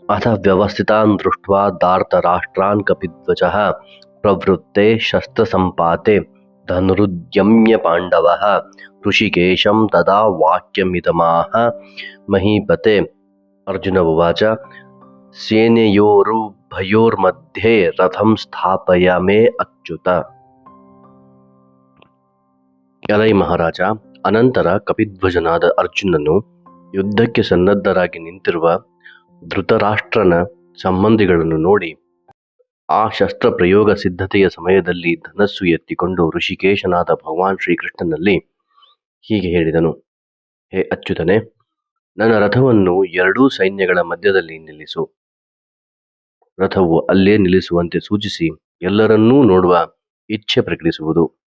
अथ व्यवस्थितान् दृष्ट्वा धार्तराष्ट्रान् कपिध्वजः प्रवृत्ते शस्त्रसम्पाते धनुरुद्यम्य पाण्डवः ऋषिकेशं तदा वाक्यमिदमाह महीपते। अर्जुन उवाच ಸೇನೆಯೋರುಭಯೋರ್मध्ये ರಥಂ ಸ್ಥಾಪಯ ಮೇ ಅಚ್ಯುತ. ಎಲೈ ಮಹಾರಾಜ, ಅನಂತರ ಕಪಿಧ್ವಜನಾದ ಅರ್ಜುನನು ಯುದ್ಧಕ್ಕೆ ಸನ್ನದ್ಧರಾಗಿ ನಿಂತಿರುವ ಧೃತರಾಷ್ಟ್ರನ ಸಂಬಂಧಿಗಳನ್ನು ನೋಡಿ ಆ ಶಸ್ತ್ರ ಪ್ರಯೋಗ ಸಿದ್ಧತೆಯ ಸಮಯದಲ್ಲಿ ಧನಸ್ಸು ಎತ್ತಿಕೊಂಡು ಋಷಿಕೇಶನಾದ ಭಗವಾನ್ ಶ್ರೀಕೃಷ್ಣನಲ್ಲಿ ಹೀಗೆ ಹೇಳಿದನು. ಹೇ ಅಚ್ಯುತನೇ, ನನ್ನ ರಥವನ್ನು ಎರಡೂ ಸೈನ್ಯಗಳ ಮಧ್ಯದಲ್ಲಿ ನಿಲ್ಲಿಸು. ರಥವು ಅಲ್ಲೇ ನಿಲ್ಲಿಸುವಂತೆ ಸೂಚಿಸಿ ಎಲ್ಲರನ್ನೂ ನೋಡುವ ಇಚ್ಛೆ ಪ್ರಕಟಿಸುವುದು.